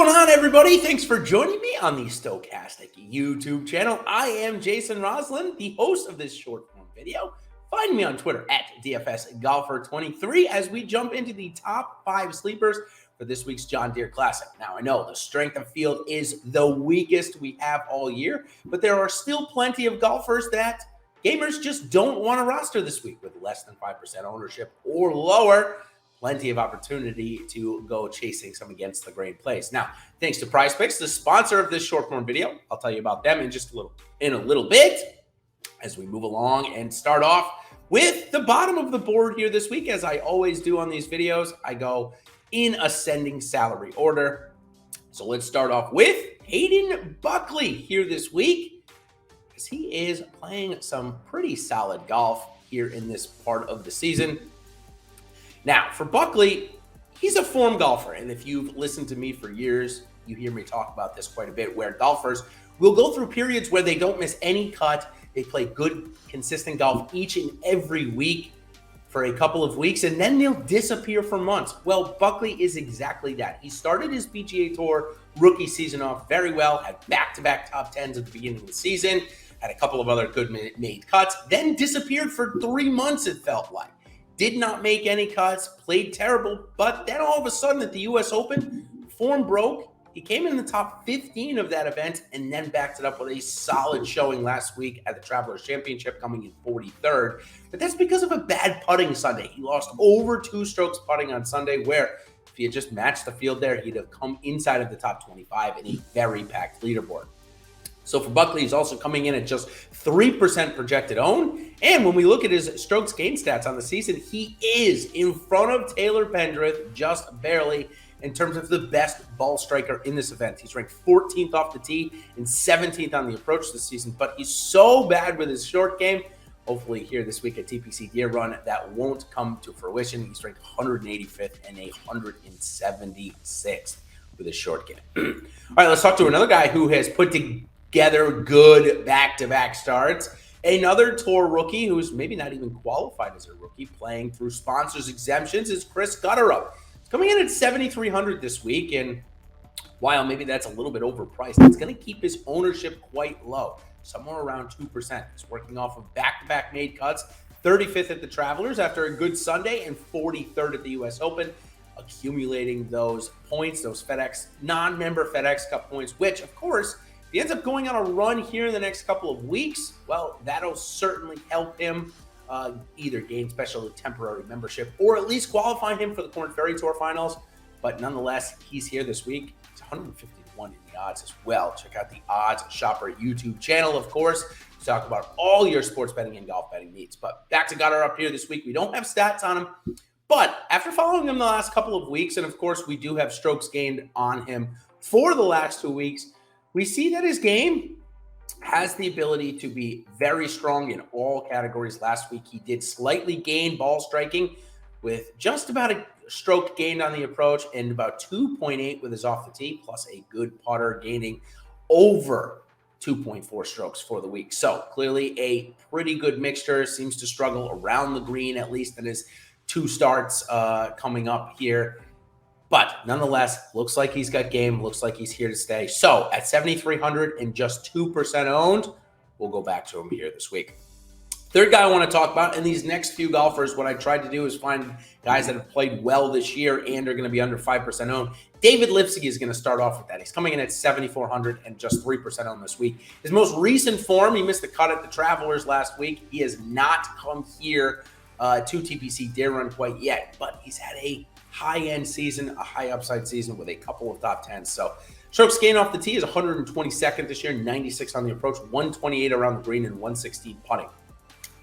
going on, everybody? Thanks for joining me on the Stokastic YouTube channel. I am Jason Rouslin, the host of this short-form video. Find me on Twitter at DFSGolfer23 as we jump into the top 5 sleepers for this week's John Deere Classic. Now, I know the strength of field is the weakest we have all year, but there are still plenty of golfers that gamers just don't want to roster this week with less than 5% ownership or lower. Plenty of opportunity to go chasing some against the grain plays. Now, thanks to PrizePicks, the sponsor of this short form video. I'll tell you about them in a little bit as we move along and start off with the bottom of the board here this week. As I always do on these videos, I go in ascending salary order. So let's start off with Hayden Buckley here this week, as he is playing some pretty solid golf here in this part of the season. Now, for Buckley, he's a form golfer, and if you've listened to me for years, you hear me talk about this quite a bit, where golfers will go through periods where they don't miss any cut. They play good, consistent golf each and every week for a couple of weeks, and then they'll disappear for months. Well, Buckley is exactly that. He started his PGA Tour rookie season off very well, had back-to-back top 10s at the beginning of the season, had a couple of other good made cuts, then disappeared for 3 months, it felt like. Did not make any cuts, played terrible, but then all of a sudden at the U.S. Open, form broke. He came in the top 15 of that event and then backed it up with a solid showing last week at the Travelers Championship, coming in 43rd. But that's because of a bad putting Sunday. He lost over 2 strokes putting on Sunday, where if he had just matched the field there, he'd have come inside of the top 25 in a very packed leaderboard. So for Buckley, he's also coming in at just 3% projected own. And when we look at his strokes gain stats on the season, he is in front of Taylor Pendrith, just barely, in terms of the best ball striker in this event. He's ranked 14th off the tee and 17th on the approach this season, but he's so bad with his short game. Hopefully here this week at TPC Deer Run, that won't come to fruition. He's ranked 185th and 176th with his short game. All right, let's talk to another guy who has put together good back-to-back starts. Another tour rookie who's maybe not even qualified as a rookie, playing through sponsors exemptions, is Chris Gotterup. He's coming in at 7,300 this week, and while maybe that's a little bit overpriced, it's going to keep his ownership quite low, somewhere around 2%. He's working off of back-to-back made cuts, 35th at the Travelers after a good Sunday, and 43rd at the U.S. Open, accumulating those points, those non-member FedEx Cup points, which, of course, if he ends up going on a run here in the next couple of weeks, well, that'll certainly help him either gain special temporary membership or at least qualify him for the Korn Ferry Tour Finals. But nonetheless, he's here this week. It's 150-1 in the odds as well. Check out the Odds Shopper YouTube channel, of course, to talk about all your sports betting and golf betting needs. But back to Gotterup here this week. We don't have stats on him, but after following him the last couple of weeks, and of course we do have strokes gained on him for the last 2 weeks, we see that his game has the ability to be very strong in all categories. Last week, he did slightly gain ball striking with just about a stroke gained on the approach and about 2.8 with his off the tee, plus a good putter gaining over 2.4 strokes for the week. So clearly a pretty good mixture. Seems to struggle around the green, at least in his 2 starts coming up here. But nonetheless, looks like he's got game, looks like he's here to stay. So at 7,300 and just 2% owned, we'll go back to him here this week. Third guy I want to talk about, and these next few golfers, what I tried to do is find guys that have played well this year and are going to be under 5% owned. David Lipsky is going to start off with that. He's coming in at 7,400 and just 3% owned this week. His most recent form, he missed the cut at the Travelers last week. He has not come here to TPC Deer Run quite yet, but he's had a high-end season, a high upside season with a couple of top 10s. So strokes gained off the tee is 122nd this year, 96 on the approach, 128 around the green, and 116 putting.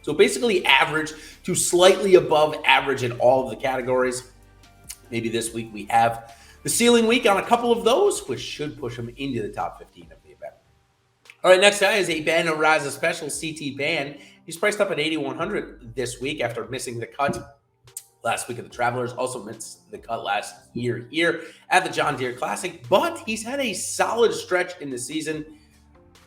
So basically average to slightly above average in all of the categories. Maybe this week we have the ceiling week on a couple of those, which should push him into the top 15 of the event. All right, next guy is a Ben O'Raza Special CT Ban. He's priced up at 8,100 this week after missing the cut last week at the Travelers, also missed the cut last year here at the John Deere Classic, but he's had a solid stretch in the season.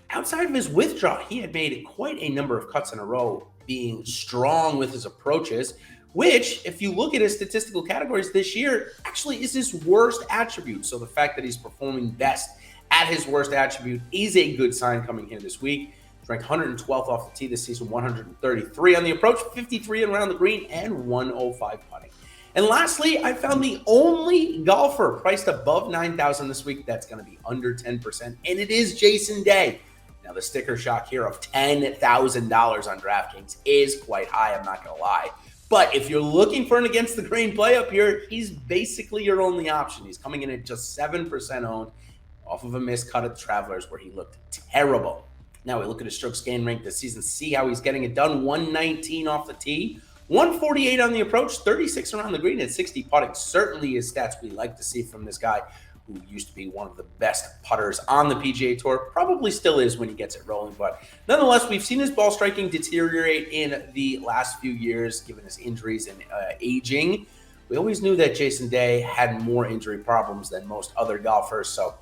Outside of his withdrawal, he had made quite a number of cuts in a row, being strong with his approaches, which, if you look at his statistical categories this year, actually is his worst attribute. So the fact that he's performing best at his worst attribute is a good sign coming here this week. He's ranked 112th off the tee this season, 133 on the approach, 53 around the green, and 105 putting. And lastly, I found the only golfer priced above $9,000 this week that's going to be under 10%, and it is Jason Day. Now, the sticker shock here of $10,000 on DraftKings is quite high, I'm not going to lie. But if you're looking for an against-the-grain play up here, he's basically your only option. He's coming in at just 7% owned off of a missed cut at the Travelers where he looked terrible. Now, we look at his strokes gained rank this season, see how he's getting it done. 119 off the tee, 148 on the approach, 36 around the green, and 60 putting. Certainly is stats we like to see from this guy who used to be one of the best putters on the PGA Tour. Probably still is when he gets it rolling, but nonetheless, we've seen his ball striking deteriorate in the last few years, given his injuries and aging. We always knew that Jason Day had more injury problems than most other golfers, so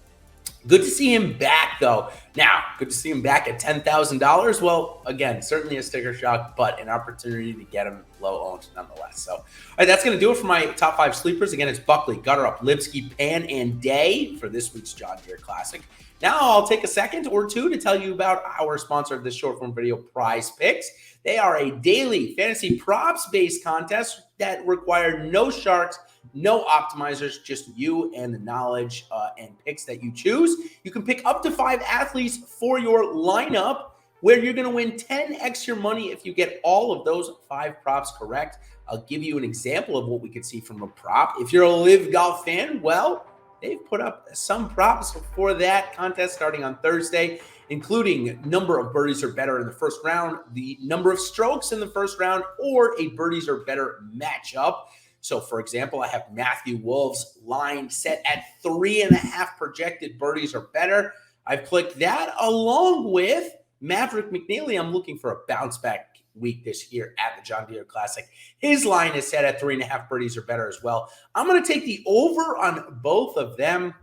good to see him back, though. Now, good to see him back at $10,000. Well, again, certainly a sticker shock, but an opportunity to get him low owned nonetheless. So, all right, that's going to do it for my top 5 sleepers. Again, it's Buckley, Gotterup, Lipsky, Pan, and Day for this week's John Deere Classic. Now, I'll take a second or two to tell you about our sponsor of this short form video, Prize Picks. They are a daily fantasy props-based contest that require no sharks, no optimizers, just you and the knowledge and picks that you choose. You can pick up to 5 athletes for your lineup where you're going to win 10x your money if you get all of those 5 props correct. I'll give you an example of what we could see from a prop. If you're a live golf fan, well, they've put up some props for that contest starting on Thursday, including number of birdies or better in the first round, the number of strokes in the first round, or a birdies or better matchup. So, for example, I have Matthew Wolf's line set at 3.5 projected birdies or better. I've clicked that along with Maverick McNeely. I'm looking for a bounce back week this year at the John Deere Classic. His line is set at 3.5 birdies or better as well. I'm going to take the over on both of them.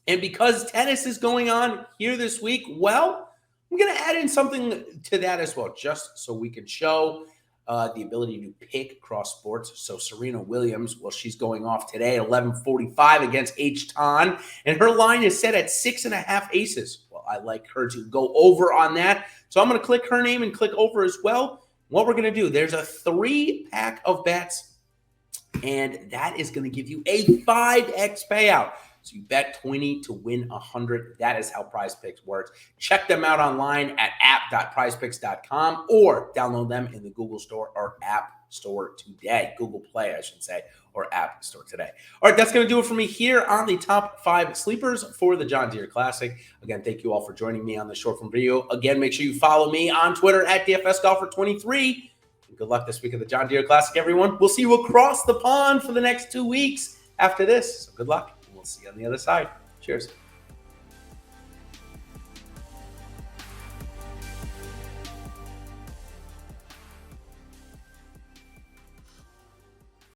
And because tennis is going on here this week, well, I'm going to add in something to that as well, just so we can show the ability to pick cross sports. So Serena Williams, well, she's going off today at 11:45 against H. Tan, and her line is set at 6.5 aces. Well, I like her to go over on that. So I'm going to click her name and click over as well. What we're going to do, there's a 3-pack of bets, and that is going to give you a 5x payout. So you bet 20 to win 100. That is how Prize Picks works. Check them out online at app.prizepicks.com or download them in the Google Store or App Store today. Google Play, I should say, or App Store today. All right, that's going to do it for me here on the top 5 sleepers for the John Deere Classic. Again, thank you all for joining me on this short form video. Again, make sure you follow me on Twitter at DFSGolfer23. Good luck this week at the John Deere Classic, everyone. We'll see you across the pond for the next 2 weeks after this. So good luck. We'll see you on the other side. Cheers.